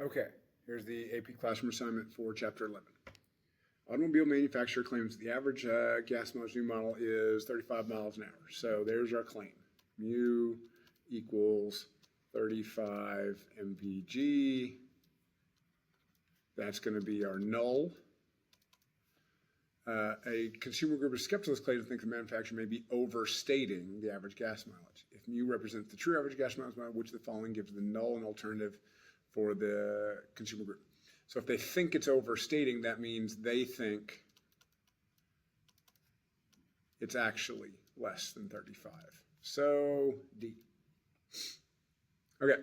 Okay, here's the AP classroom assignment for Chapter 11. Automobile manufacturer claims the average gas mileage new model is 35 miles an hour. So there's our claim. Mu equals 35 mpg. That's going to be our null. A consumer group is skeptical of this claim to think the manufacturer may be overstating the average gas mileage. If mu represents the true average gas mileage, which of the following gives the null and alternative for the consumer group? So if they think it's overstating, that means they think it's actually less than 35. So D. Okay.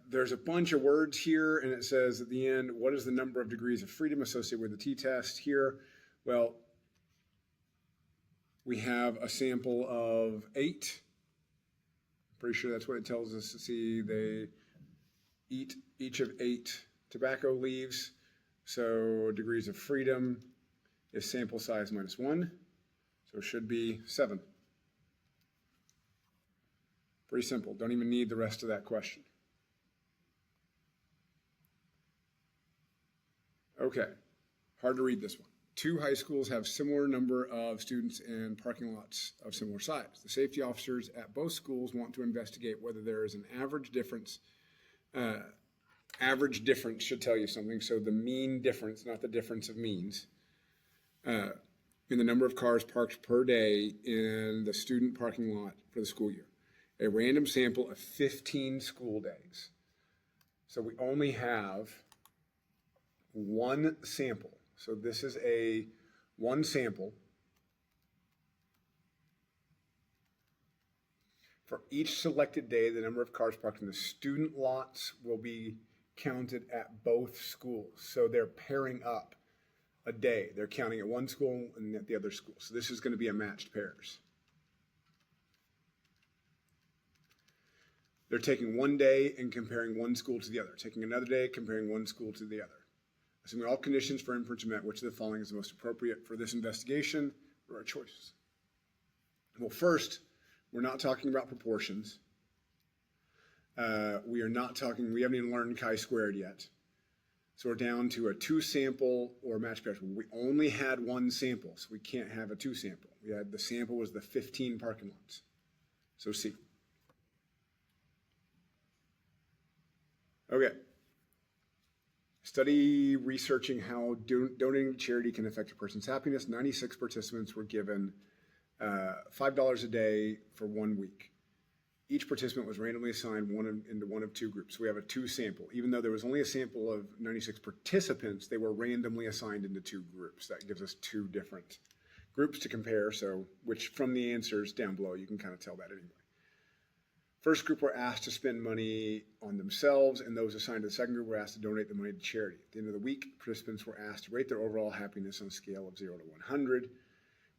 There's a bunch of words here, and it says at the end, what is the number of degrees of freedom associated with the t-test here? Well, we have a sample of 8. Pretty sure that's what it tells us to see. They eat each of 8 tobacco leaves. So degrees of freedom is sample size minus 1. So it should be 7. Pretty simple. Don't even need the rest of that question. Okay, hard to read this one. 2 high schools have similar number of students in parking lots of similar size. The safety officers at both schools want to investigate whether there is an average difference. Average difference should tell you something. So the mean difference, not the difference of means, in the number of cars parked per day in the student parking lot for the school year. A random sample of 15 school days. So we only have one sample. So this is one sample. For each selected day, the number of cars parked in the student lots will be counted at both schools. So they're pairing up a day. They're counting at one school and at the other school. So this is going to be a matched pairs. They're taking one day and comparing one school to the other, taking another day, comparing one school to the other. Assuming all conditions for inference are met, which of the following is the most appropriate for this investigation? What are our choices? Well, first, we're not talking about proportions. We haven't even learned chi-squared yet. So we're down to a 2 sample or match pairs. We only had one sample, so we can't have a 2 sample. The sample was the 15 parking lots. So C. Okay. Study researching how donating to charity can affect a person's happiness. 96 participants were given $5 a day for 1 week. Each participant was randomly assigned into one of 2 groups. So we have a 2 sample. Even though there was only a sample of 96 participants, they were randomly assigned into 2 groups. That gives us 2 different groups to compare. So, which from the answers down below, you can kind of tell that anyway. First group were asked to spend money on themselves, and those assigned to the second group were asked to donate the money to charity. At the end of the week, participants were asked to rate their overall happiness on a scale of 0 to 100,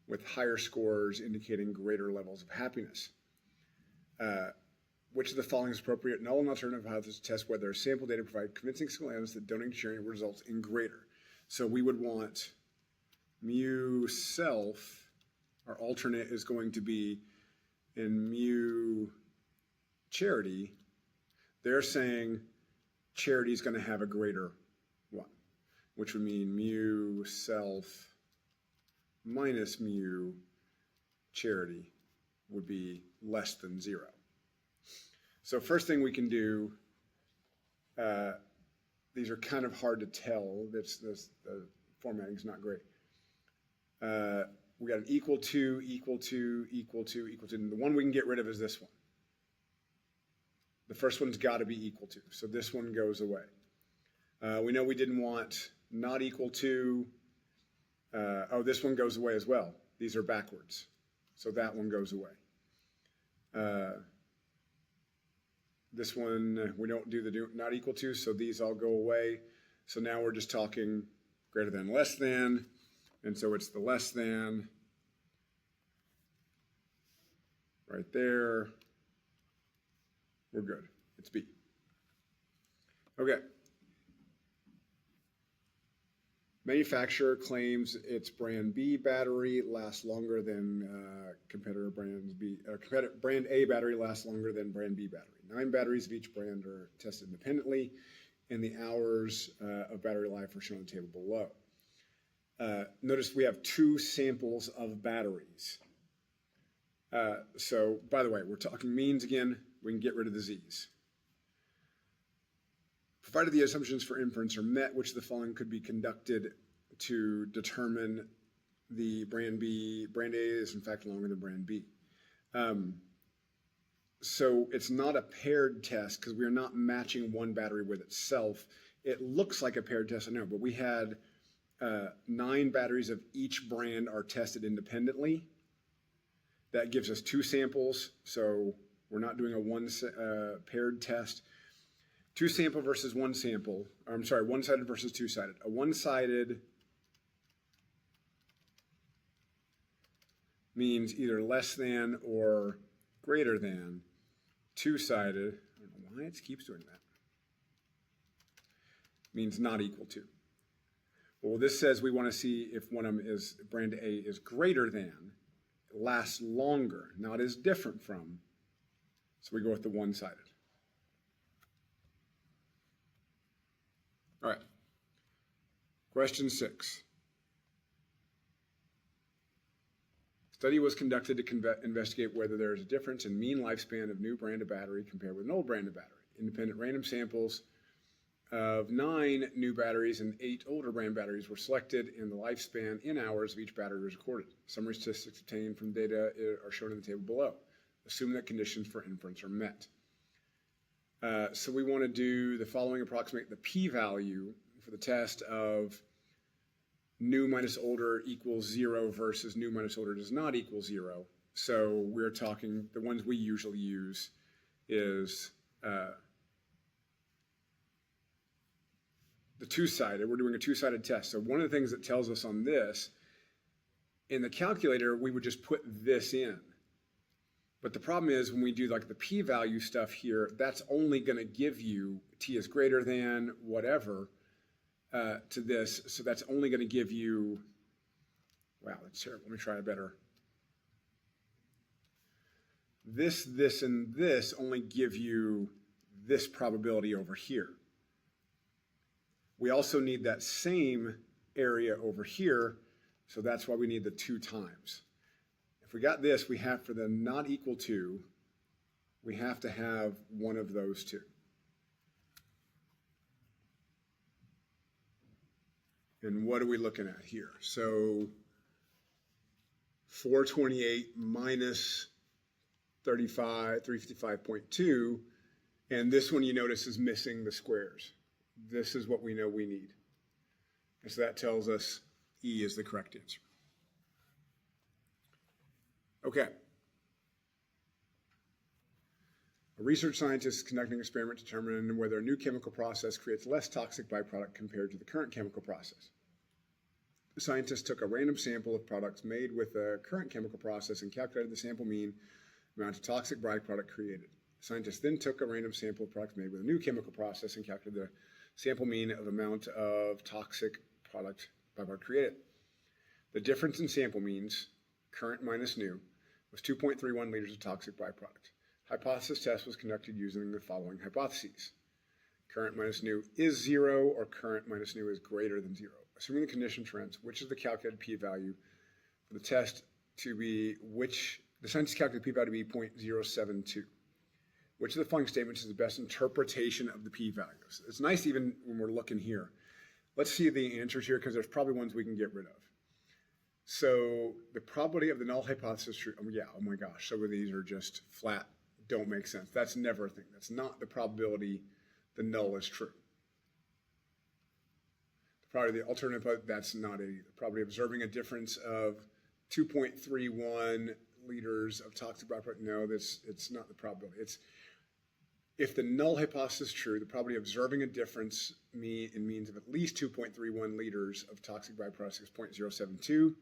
with higher scores indicating greater levels of happiness. Which of the following is appropriate? Null and alternative hypothesis to test whether sample data provide convincing signal evidence that donating to charity results in greater. So we would want mu self, our alternate is going to be in mu charity. They're saying charity is going to have a greater 1, which would mean mu self minus mu charity would be less than 0. So first thing we can do, these are kind of hard to tell. The formatting is not great. We got an equal to, equal to, equal to, equal to. And the one we can get rid of is this one. The first one's got to be equal to. So this one goes away. We know we didn't want not equal to. This one goes away as well. These are backwards. So that one goes away. This one, we don't do the not equal to, so these all go away. So now we're just talking greater than, less than. And so it's the less than right there. We're good. It's B. Manufacturer claims its brand B battery lasts longer than competitor brand A battery lasts longer than brand B battery. 9 batteries of each brand are tested independently, and the hours of battery life are shown on the table below. Notice we have 2 samples of batteries. So, by the way, we're talking means again. We can get rid of the z's. Provided the assumptions for inference are met, which of the following could be conducted to determine the brand A is in fact longer than brand B. So it's not a paired test because we are not matching one battery with itself. It looks like a paired test, I know, but we had 9 batteries of each brand are tested independently. That gives us 2 samples, so we're not doing a paired test. 2 sample versus 1 sample, or I'm sorry, one-sided versus two-sided. A one-sided means either less than or greater than. Two-sided, I don't know why it keeps doing that, means not equal to. Well, this says we want to see if one of them is, brand A is greater than, lasts longer, not as different from, so we go with the one-sided. All right, question 6. Study was conducted to investigate whether there is a difference in mean lifespan of new brand of battery compared with an old brand of battery. Independent random samples of 9 new batteries and 8 older brand batteries were selected, and the lifespan in hours of each battery was recorded. Summary statistics obtained from data are shown in the table below. Assume that conditions for inference are met. So we want to do the following: approximate the p-value for the test of new minus older equals 0 versus new minus older does not equal 0. So we're talking, the ones we usually use is the two-sided. We're doing a two-sided test. So one of the things that tells us on this, in the calculator, we would just put this in. But the problem is when we do like the p-value stuff here, that's only going to give you t is greater than whatever to this. So that's only going to give you, wow, that's terrible. Let me try it better. This, and this only give you this probability over here. We also need that same area over here, so that's why we need the 2 times. If we got this, we have for the not equal to, we have to have one of those 2. And what are we looking at here? So 428 minus 355.2, and this one you notice is missing the squares. This is what we know we need. And so that tells us E is the correct answer. Okay. A research scientist conducting an experiment to determine whether a new chemical process creates less toxic byproduct compared to the current chemical process. The scientist took a random sample of products made with the current chemical process and calculated the sample mean amount of toxic byproduct created. The scientist then took a random sample of products made with a new chemical process and calculated the sample mean of amount of toxic byproduct created. The difference in sample means, current minus new, was 2.31 liters of toxic byproduct. Hypothesis test was conducted using the following hypotheses. Current minus new is 0, or current minus new is greater than 0. Assuming the condition trends, which is the calculated p-value for the test to be, the scientist calculated p-value to be 0.072. Which of the following statements is the best interpretation of the p-values? It's nice even when we're looking here. Let's see the answers here because there's probably ones we can get rid of. So the probability of the null hypothesis true, oh yeah, oh my gosh, some of these are just flat, don't make sense. That's never a thing. That's not the probability the null is true. The probability of the alternative, that's not a probability of observing a difference of 2.31 liters of toxic byproduct. No, it's not the probability. It's if the null hypothesis is true, the probability of observing a difference in means of at least 2.31 liters of toxic byproduct is 0.072.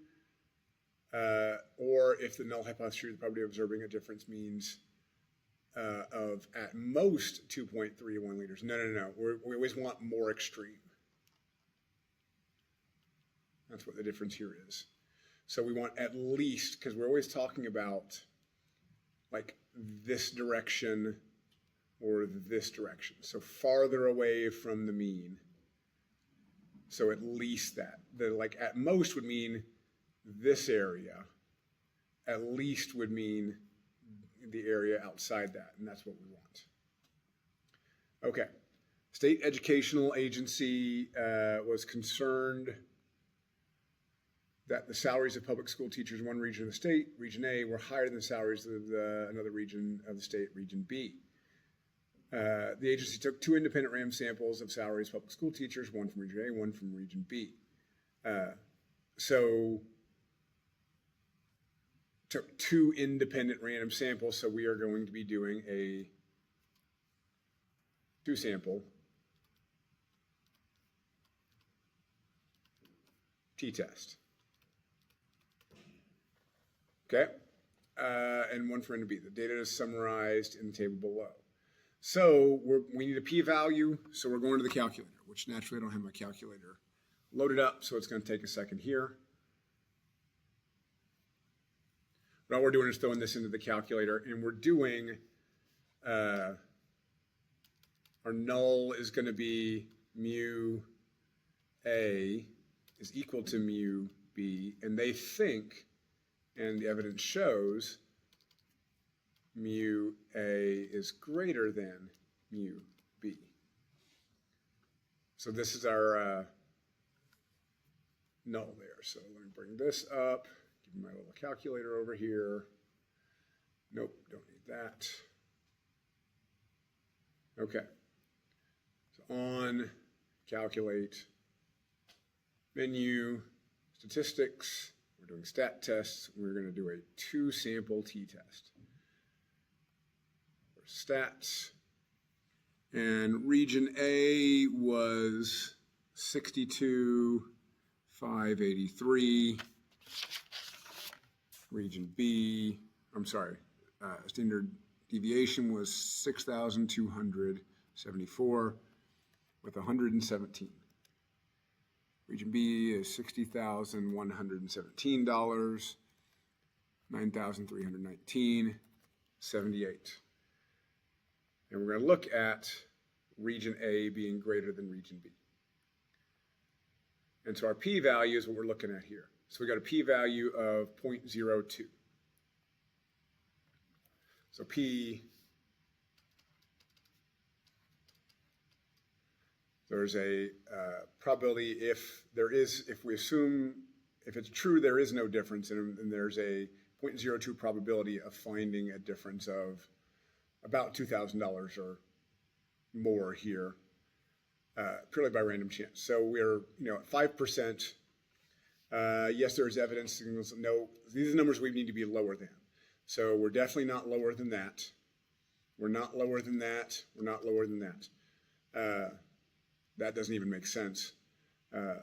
Or if the null hypothesis is true, the probability of observing a difference means of at most 2.31 liters. No. We always want more extreme. That's what the difference here is. So we want at least, because we're always talking about like this direction or this direction. So farther away from the mean. So at least that. The like at most would mean this area. At least would mean the area outside that, and that's what we want. Okay. State Educational Agency was concerned that the salaries of public school teachers in one region of the state, Region A, were higher than the salaries of another region of the state, Region B. The agency took 2 independent random samples of salaries of public school teachers, one from Region A, one from Region B. So took 2 independent random samples, so we are going to be doing a 2-sample t-test. Okay, and one for N to B. The data is summarized in the table below. So we need a p-value, so we're going to the calculator, which naturally I don't have my calculator loaded up, so it's going to take a second here. But all we're doing is throwing this into the calculator, and we're doing, our null is going to be mu A is equal to mu B, and they think, and the evidence shows, mu A is greater than mu B. So this is our null there. So let me bring this up, give me my little calculator over here. Nope, don't need that. Okay. So on calculate, menu, statistics, we're doing stat tests, we're going to do a 2-sample t-test. Stats, and region A was 62,583. Region B, standard deviation was 6,274 with 117. Region B is $60,117, 9,319, 78. And we're going to look at region A being greater than region B. And so our p-value is what we're looking at here. So we got a p-value of 0.02. So p, there's a probability if we assume, if it's true there is no difference, and there's a 0.02 probability of finding a difference of about $2,000 or more here, purely by random chance. So we're, at 5%. Yes, there's evidence signals. No, these are the numbers we need to be lower than. So we're definitely not lower than that. We're not lower than that. We're not lower than that. That doesn't even make sense. Yeah,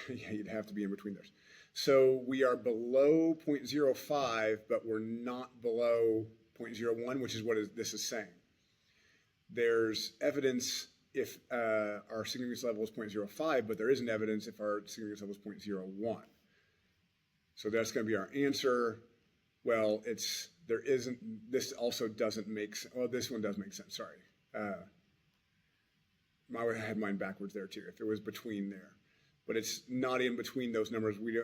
you'd have to be in between those. So we are below 0.05, but we're not below 0.01, which is what this is saying. There's evidence if our significance level is 0.05, but there isn't evidence if our significance level is 0.01. So that's going to be our answer. Well, there isn't, this also doesn't make sense. Well, this one does make sense, sorry. I had mine backwards there too, if it was between there. But it's not in between those numbers. We'd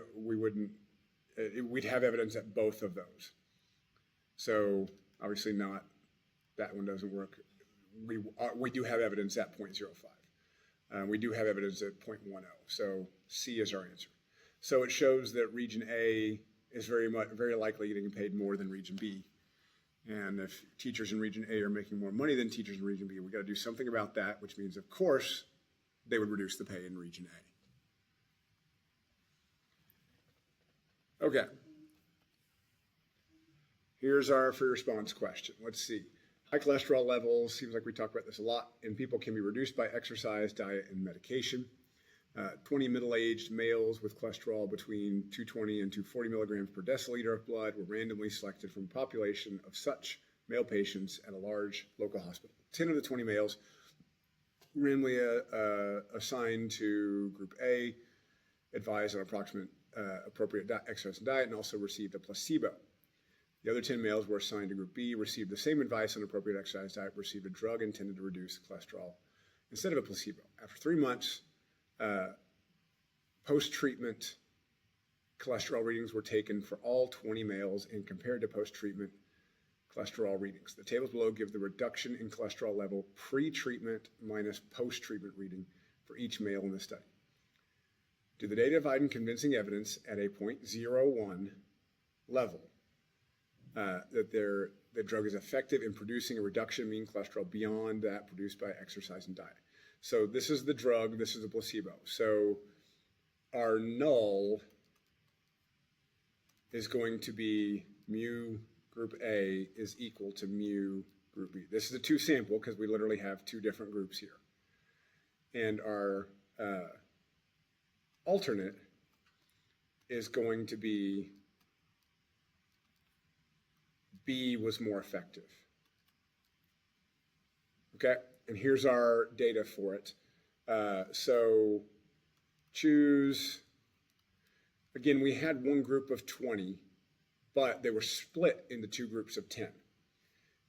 have evidence at both of those. So obviously not, that one doesn't work. We do have evidence at 0.05. We do have evidence at 0.10. So C is our answer. So it shows that region A is very likely getting paid more than region B. And if teachers in region A are making more money than teachers in region B, we got to do something about that, which means, of course, they would reduce the pay in region A. Okay. Here's our free response question. Let's see. High cholesterol levels, seems like we talk about this a lot, in people can be reduced by exercise, diet, and medication. 20 middle-aged males with cholesterol between 220 and 240 milligrams per deciliter of blood were randomly selected from a population of such male patients at a large local hospital. 10 of the 20 males randomly assigned to group A advised on appropriate exercise and diet, and also received a placebo. The other 10 males were assigned to Group B, received the same advice on appropriate exercise diet, received a drug intended to reduce cholesterol instead of a placebo. After 3 months, post-treatment cholesterol readings were taken for all 20 males and compared to post-treatment cholesterol readings. The tables below give the reduction in cholesterol level pre-treatment minus post-treatment reading for each male in the study. Do the data provide convincing evidence at a 0.01 level that the drug is effective in producing a reduction in mean cholesterol beyond that produced by exercise and diet? So this is the drug, this is the placebo. So our null is going to be mu group A is equal to mu group B. This is a two sample because we literally have two different groups here. And our alternate is going to be B was more effective. Okay, and here's our data for it. So choose, again, we had one group of 20, but they were split into two groups of 10.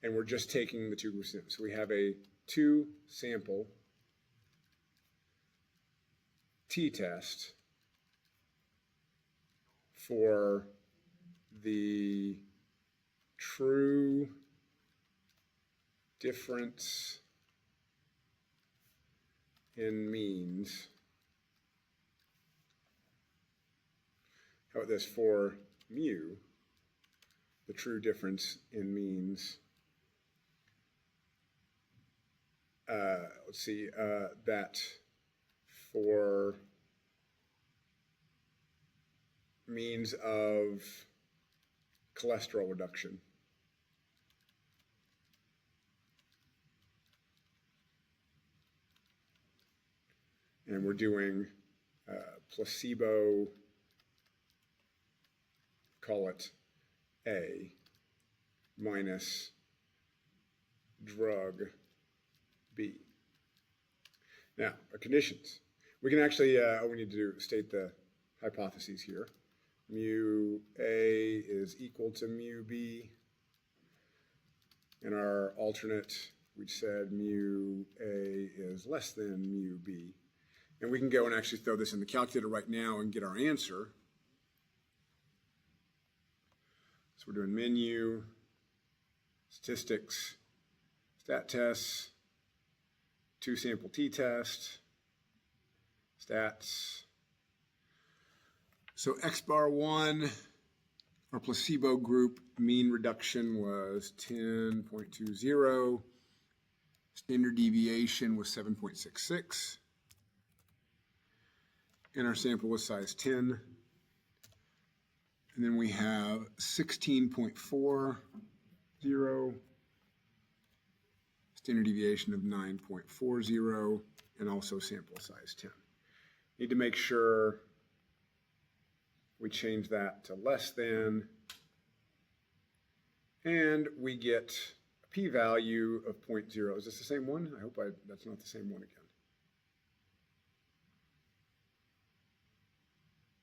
And we're just taking the two groups in. So we have a 2 sample t-test for the true difference in means. How about this for mu, the true difference in means? Let's see, that for means of cholesterol reduction. And we're doing placebo, call it A, minus drug B. Now, our conditions. We can actually, we need to state the hypotheses here. Mu A is equal to mu B. And our alternate, we said mu A is less than mu B. And we can go and actually throw this in the calculator right now and get our answer. So we're doing menu, statistics, stat tests, 2 sample t-test, stats. So X bar 1, our placebo group mean reduction was 10.20. Standard deviation was 7.66. And our sample was size 10. And then we have 16.40, standard deviation of 9.40, and also sample size 10. Need to make sure we change that to less than, and we get a p-value of 0.0. Is this the same one? I hope that's not the same one again.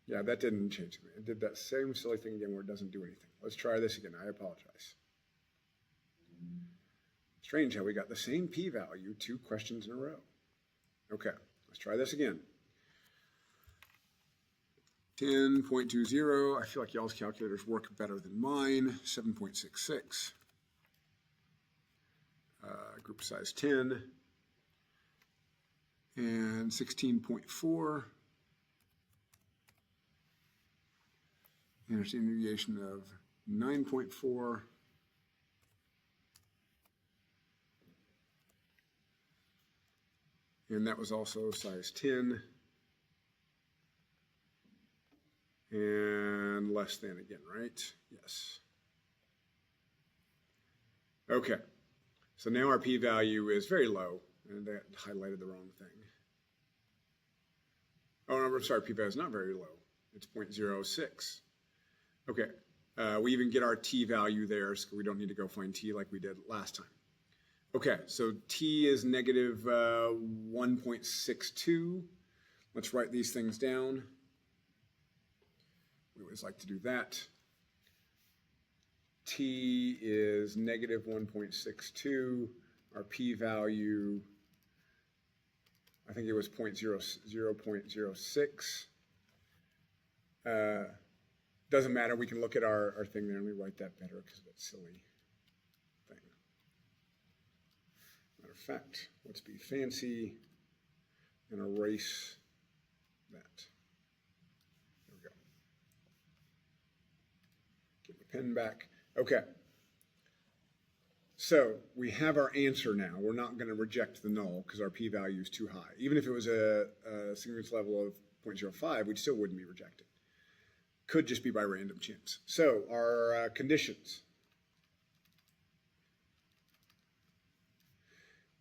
Yeah, that didn't change me. It did that same silly thing again where it doesn't do anything. Let's try this again. I apologize. Strange how we got the same p-value 2 questions in a row. Okay, let's try this again. 10.20. I feel like y'all's calculators work better than mine. 7.66. Group size 10. And 16.4. And standard deviation of 9.4. And that was also size 10. And less than again, right? Yes. Okay. So now our p-value is very low. And that highlighted the wrong thing. Oh, no, I'm sorry, p-value is not very low. It's 0.06. Okay. We even get our t-value there, so we don't need to go find t like we did last time. Okay, so t is negative 1.62. Let's write these things down. we always like to do that. T is negative 1.62. Our p-value, I think it was 0.06. Doesn't matter. We can look at our thing there. Let me write that better because of that silly thing. Matter of fact, let's be fancy and erase that. There we go. Get my pen back. Okay. So we have our answer now. We're not going to reject the null because our p-value is too high. Even if it was a significance level of 0.05, we still wouldn't be rejected. Could just be by random chance. So our conditions.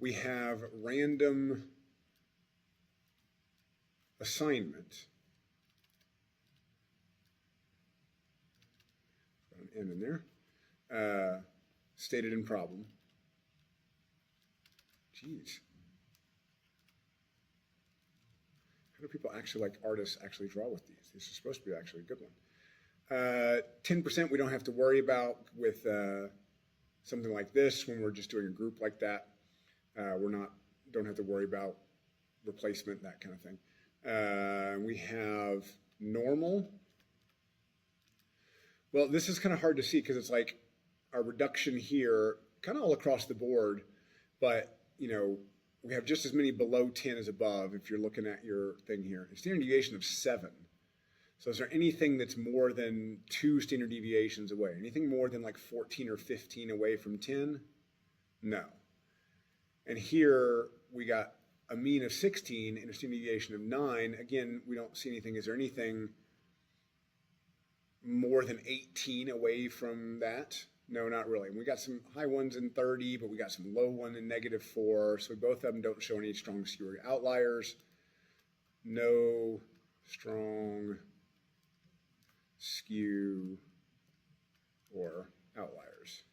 We have random assignment. Got an N in there. Stated in problem. Jeez. How do people actually, like artists, actually draw with these? This is supposed to be actually a good one. 10% we don't have to worry about with something like this when we're just doing a group like that. Don't have to worry about replacement, that kind of thing. We have normal. Well, this is kind of hard to see because it's like our reduction here, kind of all across the board, but you know, we have just as many below 10 as above if you're looking at your thing here. A standard deviation of 7. So is there anything that's more than 2 standard deviations away? Anything more than like 14 or 15 away from 10? No. And here we got a mean of 16 and a standard deviation of 9. Again, we don't see anything. Is there anything more than 18 away from that? No, not really. We got some high ones in 30, but we got some low one in -4. So both of them don't show any strong skew or outliers. No strong skew or outliers.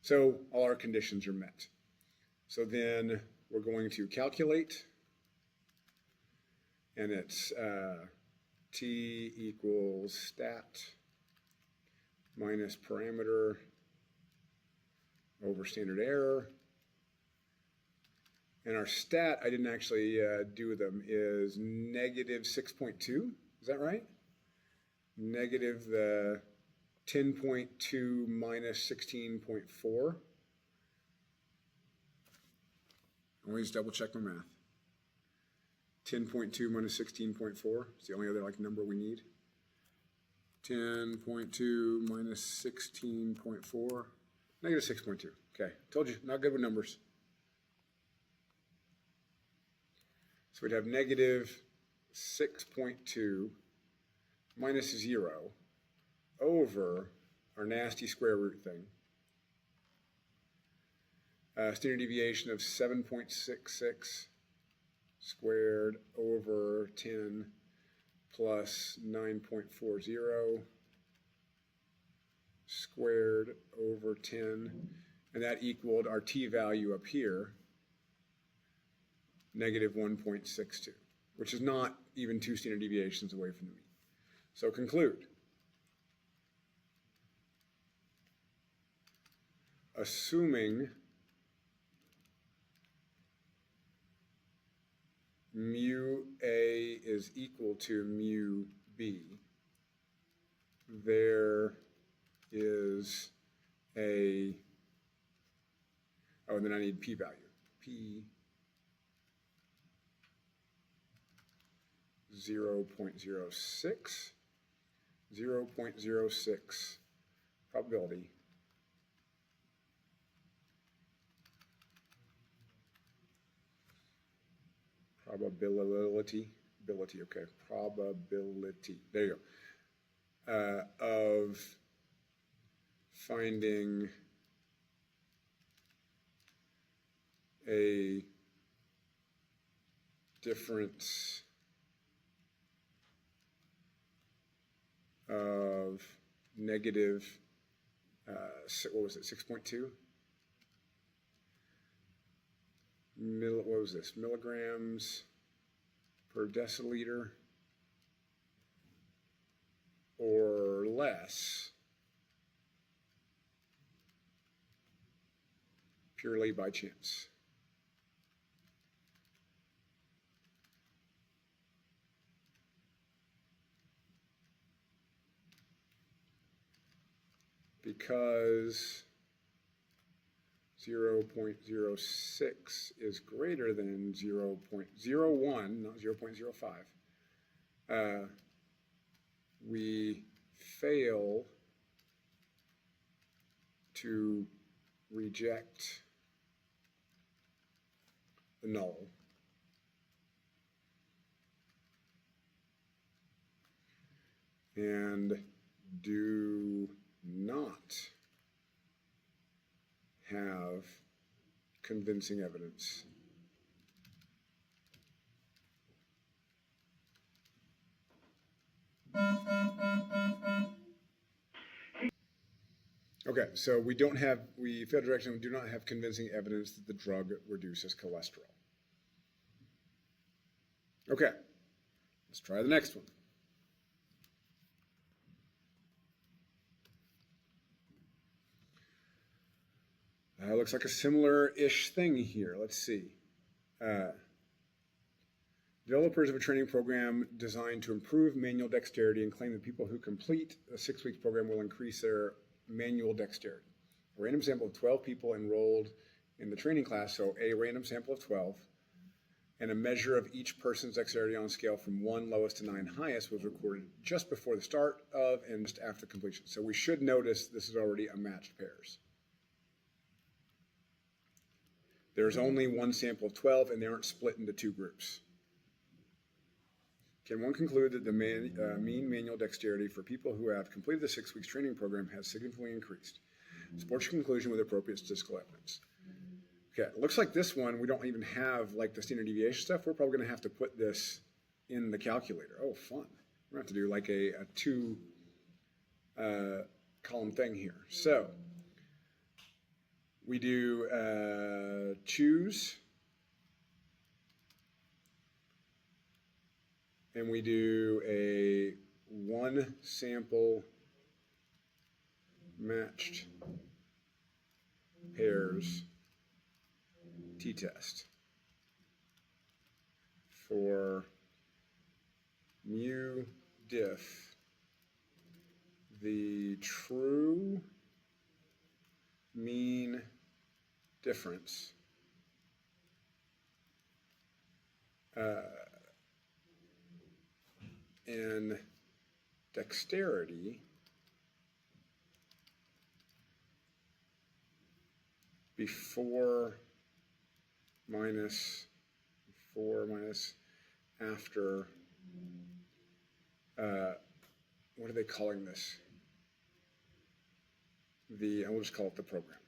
So all our conditions are met. So then we're going to calculate, and it's T equals stat minus parameter over standard error. And our stat, I didn't actually do them, is negative 6.2. Is that right? Negative the 10.2 minus 16.4. Always double check my math. 10.2 minus 16.4. It's the only other like number we need. 10.2 minus 16.4. Negative 6.2. Okay, told you, not good with numbers. So we'd have negative 6.2 minus 0 over our nasty square root thing. Standard deviation of 7.66 squared over 10 plus 9.40 squared over 10, and that equaled our t-value up here, negative 1.62, which is not even 2 standard deviations away from the mean. So conclude. Assuming mu A is equal to mu B, there is a, oh, and then I need p-value. P 0.06, 0.06 probability probability, there you go, of finding a difference of negative, what was it, 6.2? What was this, milligrams per deciliter or less purely by chance. Because 0.06 is greater than 0.01, not 0.05, we fail to reject the null and do not have convincing evidence. Okay, so we fail to reject and we do not have convincing evidence that the drug reduces cholesterol. Okay, let's try the next one. Looks like a similar-ish thing here. Let's see. Developers of a training program designed to improve manual dexterity and claim that people who complete a 6-week program will increase their manual dexterity. A random sample of 12 people enrolled in the training class, so a random sample of 12, and a measure of each person's dexterity on a scale from 1 lowest to 9 highest was recorded just before the start of and just after completion. So we should notice this is already a matched pairs. There's only one sample of 12, and they aren't split into 2 groups. Can one conclude that the mean manual dexterity for people who have completed the 6 weeks training program has significantly increased? Support your conclusion with appropriate statistical evidence. Okay, it looks like this one, we don't even have like the standard deviation stuff. We're probably going to have to put this in the calculator. Oh, fun. We're going to have to do like a 2 column thing here. So we do choose, and we do a 1 sample matched pairs t-test for mu diff, the true mean difference in dexterity before minus after, what are they calling this? I'll just call it the program.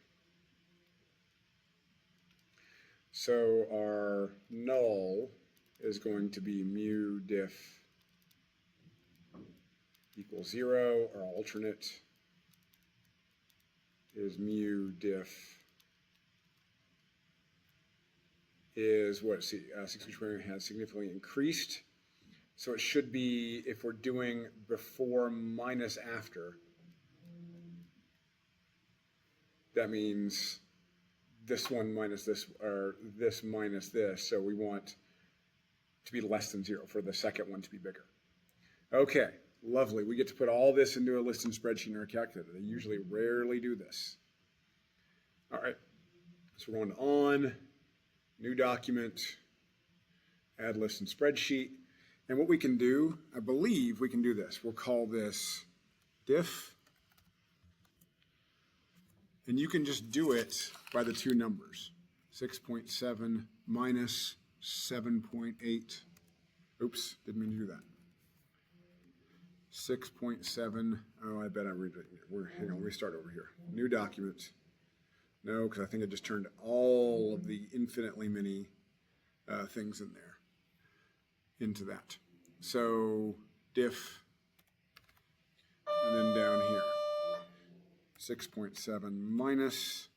So our null is going to be mu diff equals 0. Our alternate is mu diff is what? See, 6 weeks program has significantly increased. So it should be, if we're doing before minus after, that means this one minus this, or this minus this. So we want to be less than 0 for the second one to be bigger. Okay, lovely. We get to put all this into a list and spreadsheet in our calculator. They usually rarely do this. All right, so we're going on, new document, add list and spreadsheet. And what we can do, I believe we can do this. We'll call this diff. And you can just do it by the 2 numbers. 6.7 minus 7.8. Oops, didn't mean to do that. 6.7. Oh, I bet I read it. Hang on, let me start over here. New document. No, because I think I just turned all of the infinitely many things in there into that. So diff, and then down here, 6.7 minus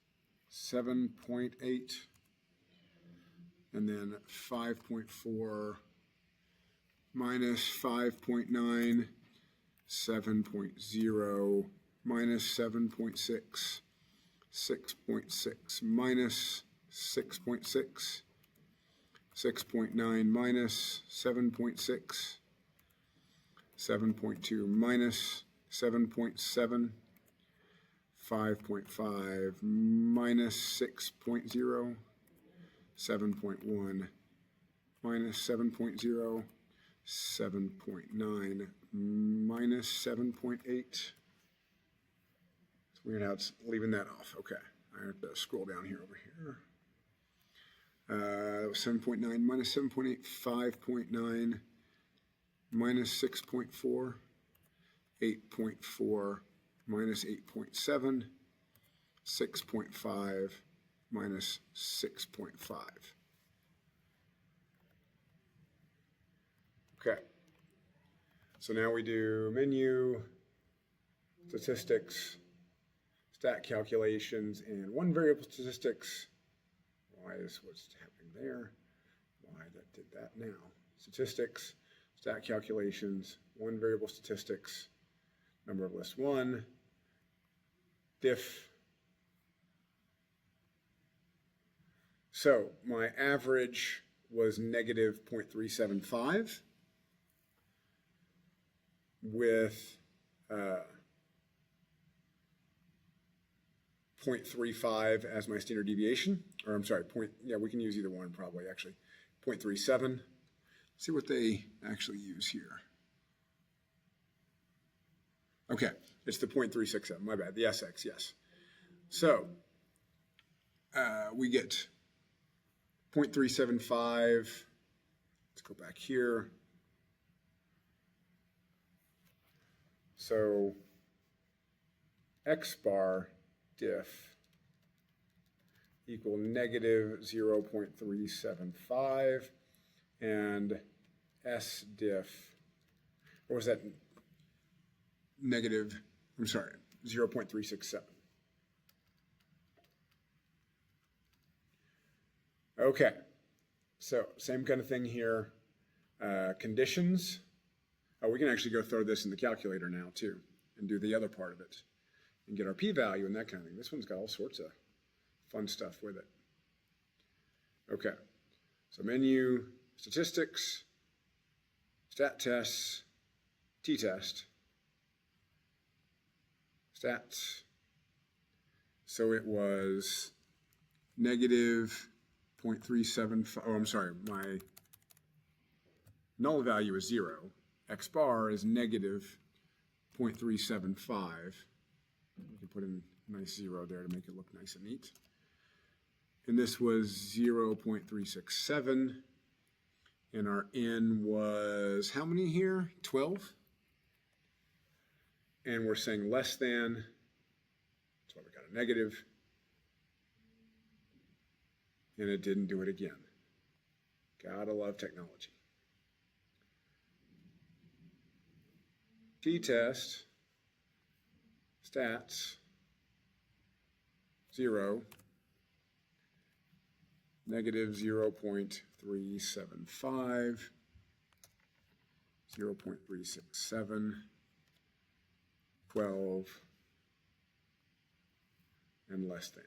7.8, and then 5.4 minus 5.9, 7.0 minus 7.6, 6.6 minus 6.6, 6.9 minus 7.6, 7.2 minus 7.7, 5.5 minus 6.0, 7.1 minus 7.0, 7.9 minus 7.8. It's weird how it's leaving that off. Okay, I have to scroll down here over here. That was 7.9 minus 7.8, 5.9 minus 6.4, 8.4 minus 8.7, 6.5 minus 6.5. Okay, so now we do menu, statistics, stat calculations, and one variable statistics. Why is what's happening there? Why that did that now? Statistics, stat calculations, one variable statistics, number of list one, diff. So my average was negative 0.375 with 0.35 as my standard deviation, or I'm sorry, we can use either one probably actually, 0.37. Let's see what they actually use here. Okay, it's the 0.367, my bad, the SX, yes. So we get 0.375, let's go back here. So X bar diff equal negative 0.375 and S diff, or was that negative, I'm sorry, 0.367. Okay, so same kind of thing here. Conditions. Oh, we can actually go throw this in the calculator now too and do the other part of it and get our p-value and that kind of thing. This one's got all sorts of fun stuff with it. Okay, so menu, statistics, stat tests, t-test, stats. So it was negative 0.375, oh, I'm sorry, my null value is 0. X bar is negative 0.375. You can put in a nice 0 there to make it look nice and neat. And this was 0.367. And our N was how many here? 12. And we're saying less than, that's why we got a negative. And it didn't do it again. Gotta love technology. T-test, stats, 0, negative 0.375, 0.367, 12, and less than.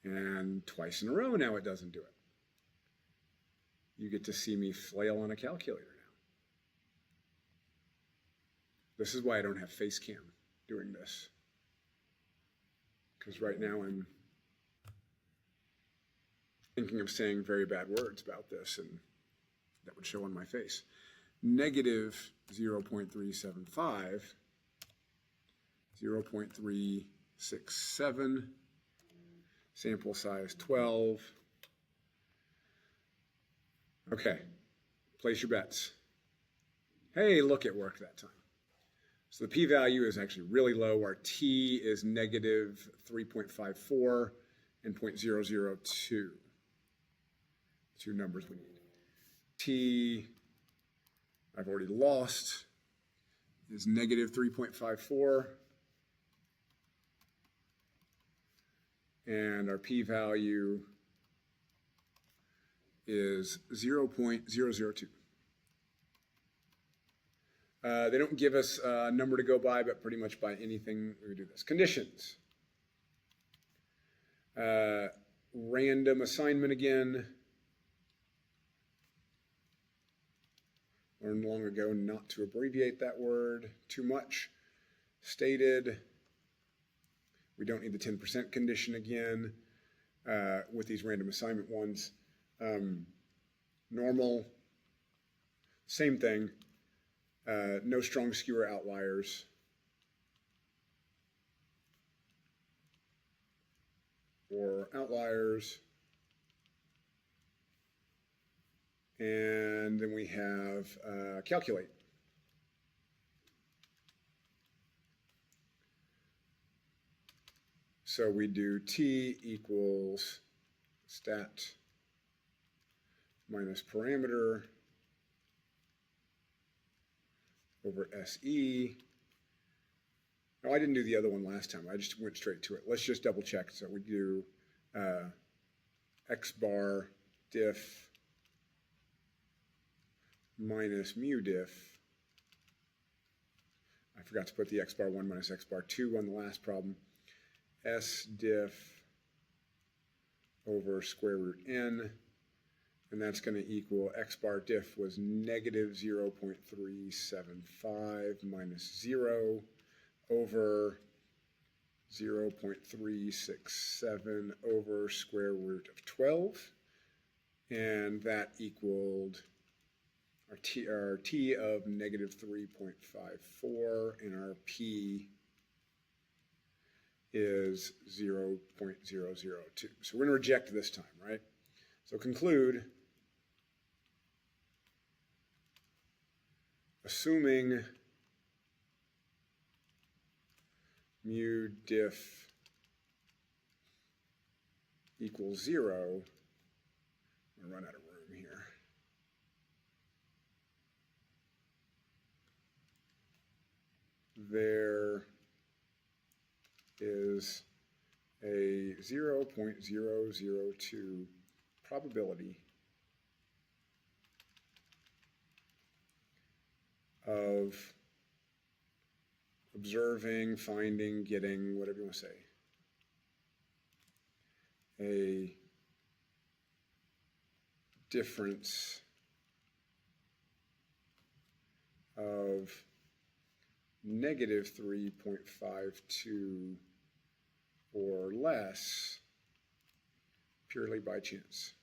And twice in a row now it doesn't do it. You get to see me flail on a calculator now. This is why I don't have face cam doing this. Because right now I'm thinking of saying very bad words about this, and that would show on my face. Negative 0.375, 0.367, sample size 12. Okay, place your bets. Hey, look, it worked that time. So the p-value is actually really low. Our t is negative 3.54 and 0.002. Two numbers we need. T, I've already lost, is negative 3.54. And our p-value is 0.002. They don't give us a number to go by, but pretty much by anything we do this. Conditions. Random assignment again. Learned long ago not to abbreviate that word too much. Stated. We don't need the 10% condition again with these random assignment ones. Normal, same thing. No strong skew or outliers. Or outliers. And then we have calculate. So we do t equals stat minus parameter over SE. No, I didn't do the other one last time. I just went straight to it. Let's just double check. So we do x bar diff minus mu diff. I forgot to put the x bar 1 minus x bar 2 on the last problem. S diff over square root n, and that's going to equal x bar diff was negative 0.375 minus 0 over 0.367 over square root of 12, and that equaled our t of negative 3.54, and our p is 0.002. So we're going to reject this time, right? So conclude, assuming mu diff equals 0, I'm going to run out of room here. There is a 0.002 probability of observing, finding, getting, whatever you want to say, a difference of negative 3.52 or less purely by chance.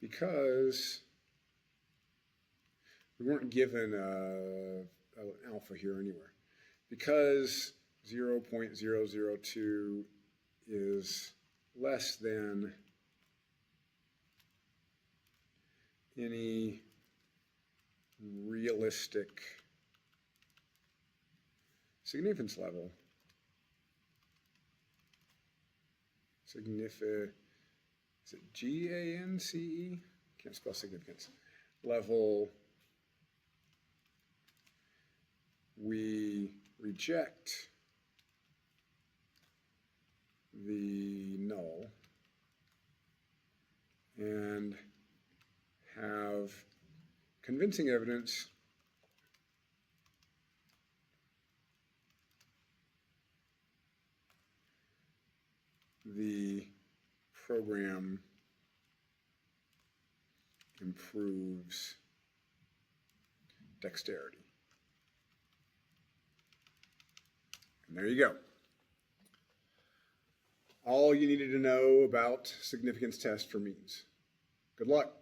Because we weren't given an alpha here anywhere. Because 0.002 is less than any realistic significance level. Is it G-A-N-C-E? Can't spell significance. Level, we reject the null and have convincing evidence the program improves dexterity. And there you go. All you needed to know about significance test for means. Good luck.